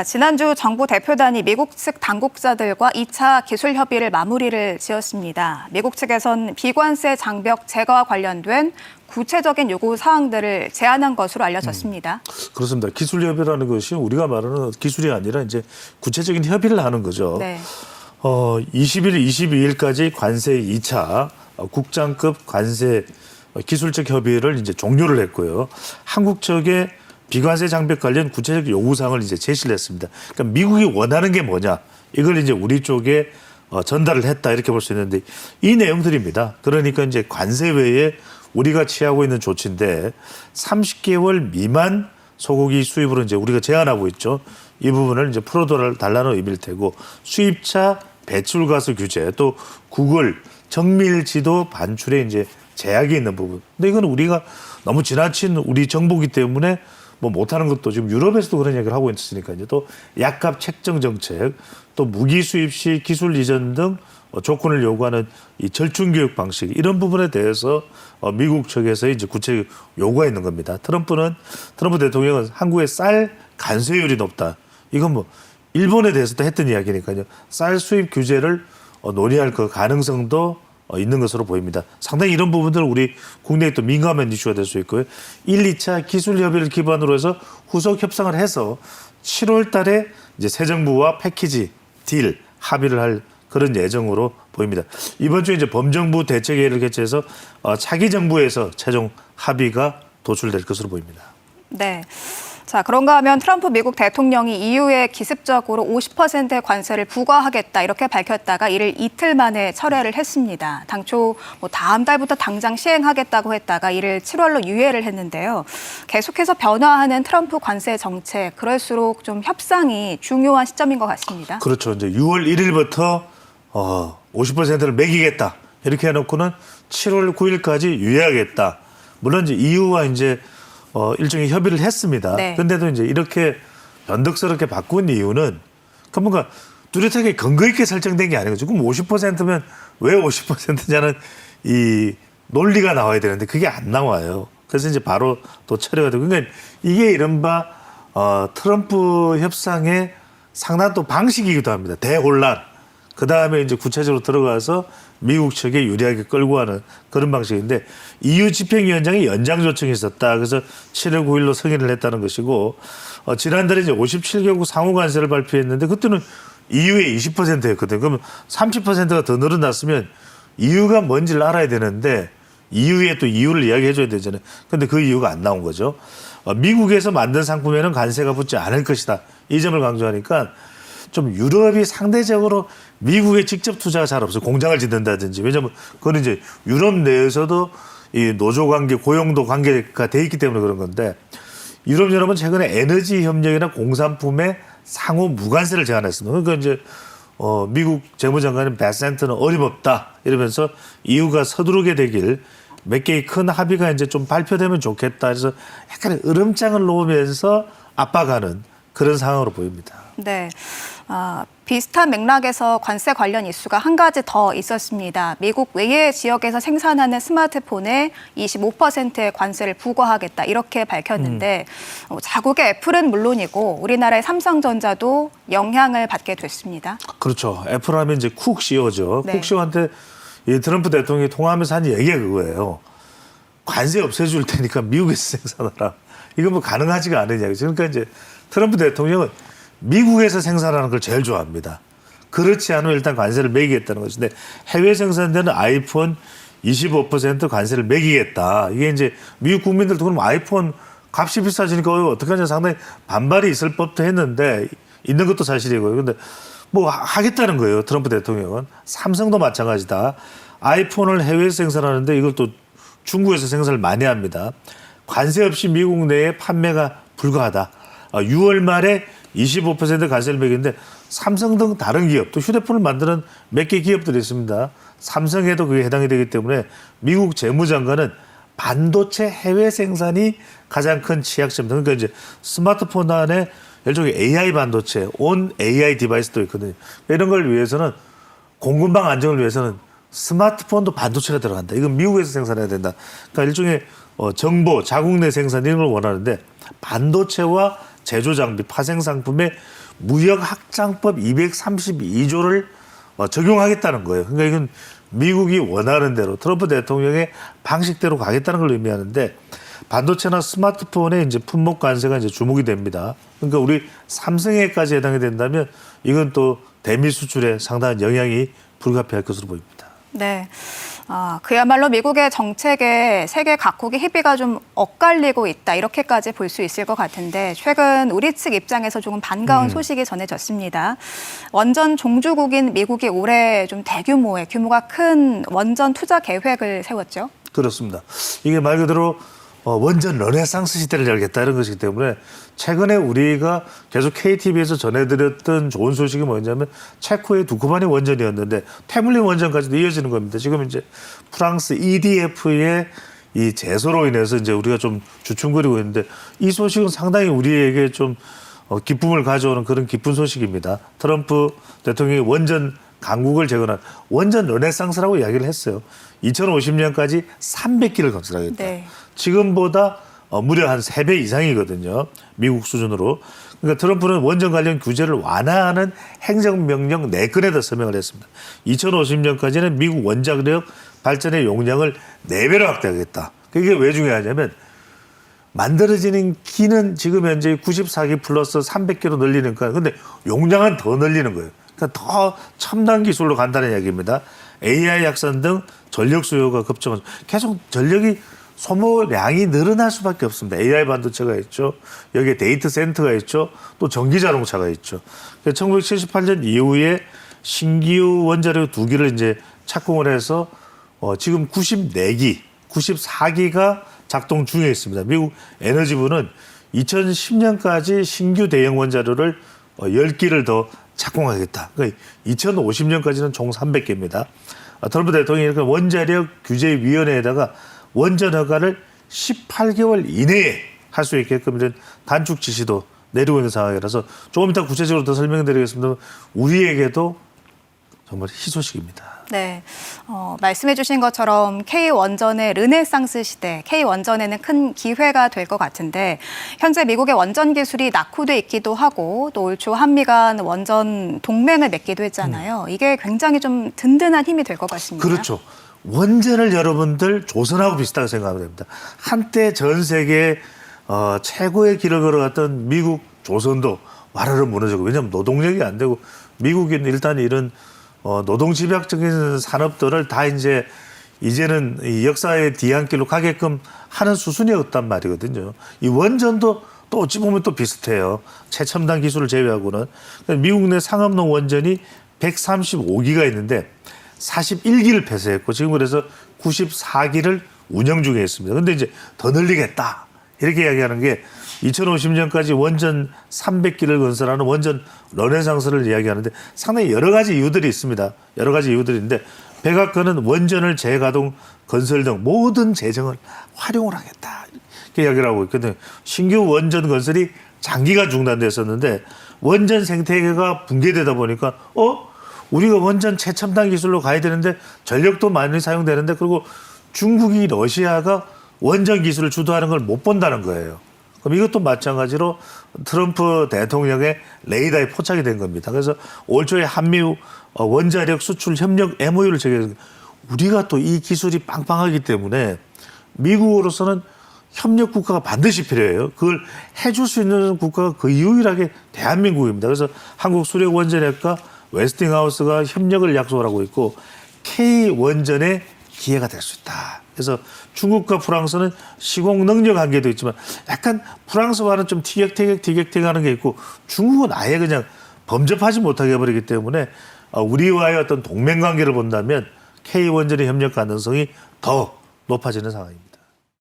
지난주 정부 대표단이 미국 측 당국자들과 2차 기술 협의를 마무리를 지었습니다. 미국 측에선 비관세 장벽 제거와 관련된 구체적인 요구 사항들을 제안한 것으로 알려졌습니다. 그렇습니다. 기술 협의라는 것이 우리가 말하는 기술이 아니라 이제 구체적인 협의를 하는 거죠. 네. 20일, 22일까지 관세 2차 국장급 관세 기술적 협의를 이제 종료를 했고요. 한국 측에 비관세 장벽 관련 구체적 요구사항을 이제 제시를 했습니다. 그러니까 미국이 원하는 게 뭐냐, 이걸 이제 우리 쪽에 전달을 했다, 이렇게 볼 수 있는데, 이 내용들입니다. 그러니까 이제 관세 외에 우리가 취하고 있는 조치인데 30개월 미만 소고기 수입으로 이제 우리가 제한하고 있죠. 이 부분을 이제 풀어달라는 의미일 테고, 수입차 배출가스 규제, 또 구글 정밀지도 반출에 이제 제약이 있는 부분. 근데 이건 우리가 너무 지나친 우리 정보기 때문에 뭐 못하는 것도 지금 유럽에서도 그런 얘기를 하고 있으니까요. 또 약값 책정 정책, 또 무기 수입 시 기술 이전 등 조건을 요구하는 이 절충 교육 방식, 이런 부분에 대해서 미국 측에서 이제 구체적 요구가 있는 겁니다. 트럼프 대통령은 한국의 쌀 관세율이 높다. 이건 뭐 일본에 대해서도 했던 이야기니까요. 쌀 수입 규제를 논의할 그 가능성도 있는 것으로 보입니다. 상당히 이런 부분들은 우리 국내에 또 민감한 이슈가 될 수 있고요. 1, 2차 기술 협의를 기반으로 해서 후속 협상을 해서 7월 달에 이제 새 정부와 패키지 딜 합의를 할 그런 예정으로 보입니다. 이번 주에 이제 범정부 대책회의를 개최해서 차기 정부에서 최종 합의가 도출될 것으로 보입니다. 네. 자, 그런가 하면 트럼프 미국 대통령이 EU에 기습적으로 50%의 관세를 부과하겠다, 이렇게 밝혔다가 이를 이틀 만에 철회를 했습니다. 당초 다음 달부터 당장 시행하겠다고 했다가 이를 7월로 유예를 했는데요. 계속해서 변화하는 트럼프 관세 정책, 그럴수록 좀 협상이 중요한 시점인 것 같습니다. 그렇죠. 이제 6월 1일부터 50%를 매기겠다, 이렇게 해놓고는 7월 9일까지 유예하겠다. 물론 이제 EU와 이제 일종의 협의를 했습니다. 네. 그런데도 이제 이렇게 변덕스럽게 바꾼 이유는 뭔가 뚜렷하게 근거 있게 설정된 게 아니고, 지금 50%면 왜 50%냐는 이 논리가 나와야 되는데 그게 안 나와요. 그래서 이제 바로 또 철회가 되고, 그러니까 이게 이른바 트럼프 협상의 상당한 또 방식이기도 합니다. 대혼란. 그 다음에 이제 구체적으로 들어가서 미국 측에 유리하게 끌고 가는 그런 방식인데, EU 집행위원장이 연장 요청이 있었다. 그래서 7월 9일로 승인을 했다는 것이고, 지난달에 이제 57개국 상호 관세를 발표했는데 그때는 EU의 20%였거든요. 그러면 30%가 더 늘어났으면 EU가 뭔지를 알아야 되는데 EU에 또 이유를 이야기해 줘야 되잖아요. 근데 그 이유가 안 나온 거죠. 미국에서 만든 상품에는 관세가 붙지 않을 것이다, 이 점을 강조하니까 좀 유럽이 상대적으로 미국에 직접 투자가 잘 없어요. 공장을 짓는다든지. 왜냐하면 그건 이제 유럽 내에서도 이 노조 관계, 고용도 관계가 돼 있기 때문에 그런 건데, 유럽연합은 최근에 에너지 협력이나 공산품에 상호 무관세를 제안했습니다. 그러니까 이제 미국 재무장관인 베센트는 어림없다, 이러면서 EU가 서두르게 되길, 몇 개의 큰 합의가 이제 좀 발표되면 좋겠다, 그래서 약간의 으름장을 놓으면서 압박하는 그런 상황으로 보입니다. 네. 비슷한 맥락에서 관세 관련 이슈가 한 가지 더 있었습니다. 미국 외의 지역에서 생산하는 스마트폰에 25%의 관세를 부과하겠다, 이렇게 밝혔는데 자국의 애플은 물론이고 우리나라의 삼성전자도 영향을 받게 됐습니다. 그렇죠. 애플 하면 이제 쿡 CEO죠. 네. 쿡 CEO한테 이 트럼프 대통령이 통화하면서 한 얘기가 그거예요. 관세 없애줄 테니까 미국에서 생산하라. 이거 뭐 가능하지가 않은 이야기죠. 그러니까 이제 트럼프 대통령은 미국에서 생산하는 걸 제일 좋아합니다. 그렇지 않으면 일단 관세를 매기겠다는 것인데, 해외 생산되는 아이폰 25% 관세를 매기겠다. 이게 이제 미국 국민들도 그럼 아이폰 값이 비싸지니까 어떡하냐, 상당히 반발이 있을 법도 했는데, 있는 것도 사실이고요. 근데 뭐 하겠다는 거예요, 트럼프 대통령은. 삼성도 마찬가지다. 아이폰을 해외에서 생산하는데 이걸 또 중국에서 생산을 많이 합니다. 관세 없이 미국 내에 판매가 불가하다. 6월 말에 25% 관세를 매기는데 삼성 등 다른 기업, 또 휴대폰을 만드는 몇 개 기업들이 있습니다. 삼성에도 그게 해당이 되기 때문에 미국 재무장관은 반도체 해외 생산이 가장 큰 취약점이다. 그러니까 이제 스마트폰 안에 일종의 AI 반도체, 온 AI 디바이스도 있거든요. 이런 걸 위해서는, 공급망 안정을 위해서는 스마트폰도 반도체가 들어간다. 이건 미국에서 생산해야 된다. 그러니까 일종의 정보, 자국 내 생산, 이런 걸 원하는데 반도체와 제조 장비, 파생 상품에 무역 확장법 232조를 적용하겠다는 거예요. 그러니까 이건 미국이 원하는 대로 트럼프 대통령의 방식대로 가겠다는 걸 의미하는데 반도체나 스마트폰의 이제 품목 관세가 이제 주목이 됩니다. 그러니까 우리 삼성에까지 해당이 된다면 이건 또 대미 수출에 상당한 영향이 불가피할 것으로 보입니다. 네. 그야말로 미국의 정책에 세계 각국의 희비가 좀 엇갈리고 있다. 이렇게까지 볼 수 있을 것 같은데 최근 우리 측 입장에서 조금 반가운 소식이 전해졌습니다. 원전 종주국인 미국이 올해 좀 대규모의 규모가 큰 원전 투자 계획을 세웠죠. 그렇습니다. 이게 말 그대로 원전 르네상스 시대를 열겠다 이런 것이기 때문에 최근에 우리가 계속 KTV에서 전해드렸던 좋은 소식이 뭐냐면 체코의 두쿠만이 원전이었는데 테물린 원전까지도 이어지는 겁니다. 지금 이제 프랑스 EDF의 이 제소로 인해서 이제 우리가 좀 주춤거리고 있는데 이 소식은 상당히 우리에게 좀 기쁨을 가져오는 그런 기쁜 소식입니다. 트럼프 대통령이 원전 강국을 재건한 원전 르네상스라고 이야기를 했어요. 2050년까지 300기를 건설하겠다. 네. 지금보다 무려 한 3배 이상이거든요. 미국 수준으로. 그러니까 트럼프는 원전 관련 규제를 완화하는 행정명령 4건에다 서명을 했습니다. 2050년까지는 미국 원자력 발전의 용량을 4배로 확대하겠다. 이게 왜 중요하냐면 만들어지는 기는 지금 현재 94기 플러스 300기로 늘리는 거예요. 근데 용량은 더 늘리는 거예요. 그러니까 더 첨단 기술로 간다는 이야기입니다. AI 약산 등 전력 수요가 급증하죠. 계속 전력이 소모량이 늘어날 수밖에 없습니다. AI 반도체가 있죠. 여기에 데이터 센터가 있죠. 또 전기 자동차가 있죠. 1978년 이후에 신규 원자력 2기를 이제 착공을 해서 지금 94기, 94기가 작동 중에 있습니다. 미국 에너지부는 2010년까지 신규 대형 원자로를 10기를 더 착공하겠다. 그러니까 2050년까지는 총 300개입니다. 트럼프 대통령이 원자력 규제위원회에다가 원전 허가를 18개월 이내에 할 수 있게끔 이런 단축 지시도 내리고 있는 상황이라서 조금 이따 구체적으로 더 설명드리겠습니다. 우리에게도 정말 희소식입니다. 네, 말씀해 주신 것처럼 K원전의 르네상스 시대, K원전에는 큰 기회가 될 것 같은데 현재 미국의 원전 기술이 낙후돼 있기도 하고 또 올 초 한미 간 원전 동맹을 맺기도 했잖아요. 이게 굉장히 좀 든든한 힘이 될 것 같습니다. 그렇죠. 원전을 여러분들 조선하고 비슷하게 생각하면 됩니다. 한때 전 세계 최고의 길을 걸어갔던 미국 조선도 와르르 무너지고 왜냐하면 노동력이 안 되고 미국은 일단 이런 노동 집약적인 산업들을 다 이제는 이 역사의 뒤안길로 가게끔 하는 수순이었단 말이거든요. 이 원전도 또 어찌 보면 또 비슷해요. 최첨단 기술을 제외하고는. 미국 내 상업용 원전이 135기가 있는데 41기를 폐쇄했고 지금 그래서 94기를 운영 중에 있습니다. 근데 이제 더 늘리겠다. 이렇게 이야기하는 게 2050년까지 원전 300기를 건설하는 원전 르네상스를 이야기하는데 상당히 여러 가지 이유들이 있습니다. 여러 가지 이유들인데 백악관은 원전을 재가동, 건설 등 모든 재정을 활용을 하겠다. 이렇게 이야기를 하고 있거든요. 신규 원전 건설이 장기간 중단됐었는데 원전 생태계가 붕괴되다 보니까 우리가 원전 최첨단 기술로 가야 되는데 전력도 많이 사용되는데 그리고 중국이 러시아가 원전 기술을 주도하는 걸 못 본다는 거예요. 그럼 이것도 마찬가지로 트럼프 대통령의 레이더에 포착이 된 겁니다. 그래서 올 초에 한미 원자력 수출 협력 MOU를 체결했습니다. 우리가 또 이 기술이 빵빵하기 때문에 미국으로서는 협력 국가가 반드시 필요해요. 그걸 해줄 수 있는 국가가 그 유일하게 대한민국입니다. 그래서 한국수력원전학과 웨스팅하우스가 협력을 약속을 하고 있고 K원전의 기회가 될 수 있다. 그래서 중국과 프랑스는 시공 능력 한계도 있지만 약간 프랑스와는 좀 티격태격하는 게 있고 중국은 아예 그냥 범접하지 못하게 해버리기 때문에 우리와의 어떤 동맹관계를 본다면 K원전의 협력 가능성이 더 높아지는 상황입니다.